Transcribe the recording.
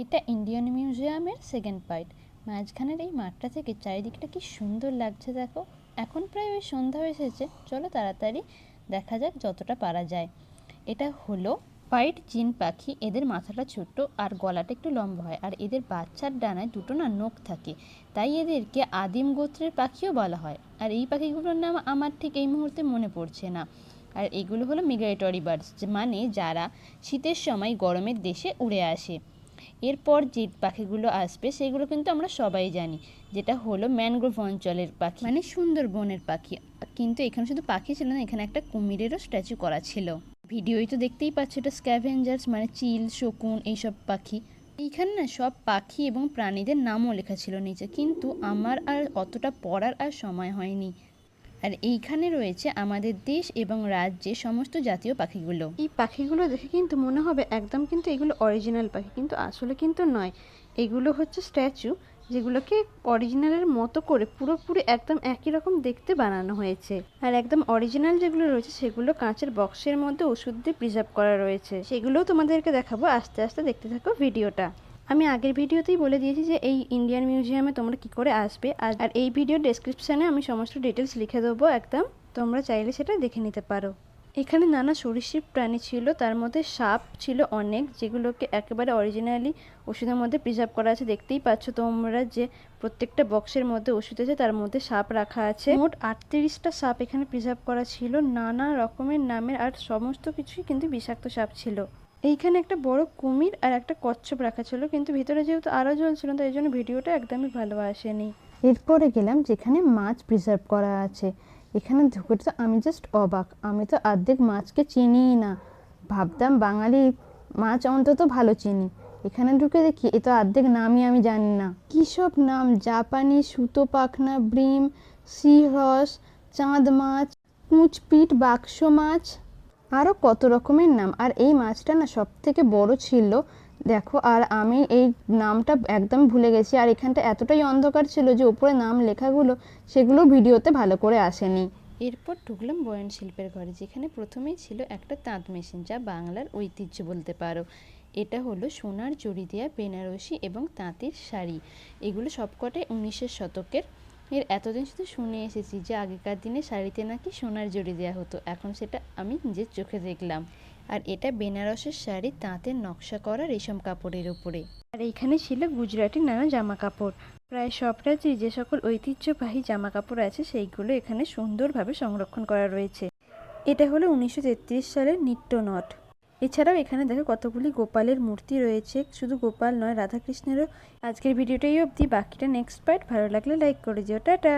এটা ইন্ডিয়ান মিউজিয়ামের second part. মাঝখানের এই মাঠটা থেকে চারিদিকটা কি সুন্দর লাগছে দেখো। এখন প্রায় ওই সন্ধ্যা হয়ে এসেছে, চলো তাড়াতাড়ি দেখা যাক যতটা পারা যায়। এটা হলো হোয়াইট জিন পাখি। এদের মাথাটা ছোট্ট আর গলাটা একটু লম্বা হয়, আর এদের বাচ্চার ডানায় দুটো না নখ থাকে, তাই এদেরকে আদিম গোত্রের পাখিও বলা হয়। আর এই পাখিগুলোর নাম আমার ঠিক এই মুহূর্তে মনে পড়ছে না। আর এগুলো হলো মিগ্রেটরি বার্ডস, মানে যারা শীতের সময় গরমের দেশে উড়ে আসে। এরপর যে পাখিগুলো আসবে সেগুলো কিন্তু আমরা সবাই জানি, যেটা হলো ম্যানগ্রোভ অঞ্চলের পাখি, মানে সুন্দরবনের পাখি। কিন্তু এখানে শুধু পাখি ছিল না, এখানে একটা কুমিরেরও স্ট্যাচু করা ছিল। ভিডিওই তো দেখতেই পাচ্ছ, এটা স্ক্যাভেঞ্জার্স মানে চিল, শকুন, এইসব পাখি। এইখানে না সব পাখি এবং প্রাণীদের নামও লেখা ছিল নিচে, কিন্তু আমার আর অতটা পড়ার আর সময় হয়নি। আর এইখানে রয়েছে আমাদের দেশ এবং রাজ্যে সমস্ত জাতীয় পাখিগুলো। এই পাখিগুলো দেখে কিন্তু মনে হবে একদম কিন্তু এগুলো অরিজিনাল পাখি, কিন্তু আসলে কিন্তু নয়। এগুলো হচ্ছে স্ট্যাচু, যেগুলোকে অরিজিনালের মতো করে পুরোপুরি একদম একই রকম দেখতে বানানো হয়েছে। আর একদম অরিজিনাল যেগুলো রয়েছে সেগুলো কাঁচের বক্সের মধ্যে ওষুধ দিয়ে প্রিজার্ভ করা রয়েছে। সেগুলোও তোমাদেরকে দেখাবো, আস্তে আস্তে দেখতে থাকো ভিডিওটা। আমি আগের ভিডিওতেই বলে দিয়েছি যে এই ইন্ডিয়ান মিউজিয়ামে তোমরা কি করে আসবে, আর এই ভিডিও ডেসক্রিপশানে আমি সমস্ত ডিটেলস লিখে দেবো একদম, তোমরা চাইলে সেটা দেখে নিতে পারো। এখানে নানা সরীসৃপ প্রাণী ছিল, তার মধ্যে সাপ ছিল অনেক, যেগুলোকে একেবারে অরিজিনালি ওষুধের মধ্যে প্রিজার্ভ করা আছে। দেখতেই পাচ্ছ তোমরা যে প্রত্যেকটা বক্সের মধ্যে ওষুধ আছে, তার মধ্যে সাপ রাখা আছে। মোট 38টা সাপ এখানে প্রিজার্ভ করা ছিল, নানা রকমের নামের, আর সমস্ত কিছুই কিন্তু বিষাক্ত সাপ ছিল। এইখানে একটা বড় কুমির আর একটা কচ্ছপ রাখা ছিল, কিন্তু ভিতরে যেহেতু আলো জ্বলছিল তাই জন্য ভিডিওটা একদমই ভালো আসেনি। এরপরে গেলাম যেখানে মাছ প্রিজার্ভ করা আছে। এখানে ঢুকে তো আমি জাস্ট অবাক, আমি তো অর্ধেক মাছকে চিনিই না, ভাবতাম বাঙালি মাছ অন্তত ভালো চিনি। এখানে ঢুকে দেখি এ তো অর্ধেক নামই আমি জানি না। কী সব নাম, জাপানি সুতো পাখনা, ব্রিম, সি হর্স, চাঁদ মাছ, পুঁচপিট, বাক্স মাছ, আরও কত রকমের নাম। আর এই মাছটা না সব থেকে বড় ছিল দেখো, আর আমি এই নামটা একদম ভুলে গেছি। আর এখানটা এতটাই অন্ধকার ছিল যে উপরে নাম লেখাগুলো সেগুলো ভিডিওতে ভালো করে আসেনি। এরপর ঢুকলাম বয়ন শিল্পের ঘরে, যেখানে প্রথমেই ছিল একটা তাঁত মেশিন, যা বাংলার ঐতিহ্য বলতে পারো। এটা হলো সোনার জড়ি দেওয়া বেনারসি এবং তাঁতের শাড়ি। এগুলো সবকটাই 19 শতকের। এতদিন শুধু শুনে এসেছি যে আগেকার দিনে শাড়িতে নাকি সোনার জড়ি দেওয়া হতো, এখন সেটা আমি নিজের চোখে দেখলাম। আর এটা বেনারসের শাড়ি তাঁতের নকশা করা রেশম কাপড়ের উপরে। আর এইখানে ছিল গুজরাটি নানা জামা কাপড়। প্রায় সব রাজ্যে যে সকল ঐতিহ্যবাহী জামা কাপড় আছে সেইগুলো এখানে সুন্দরভাবে সংরক্ষণ করা রয়েছে। এটা হলো 1933 সালের নিত্যনট। এছাড়াও এখানে দেখো কতগুলি গোপালের মূর্তি রয়েছে, শুধু গোপাল নয় রাধাকৃষ্ণেরও। আজকের ভিডিওটাই অবধি, বাকিটা নেক্সট পার্ট। ভালো লাগলে লাইক করে দিও, টাটা।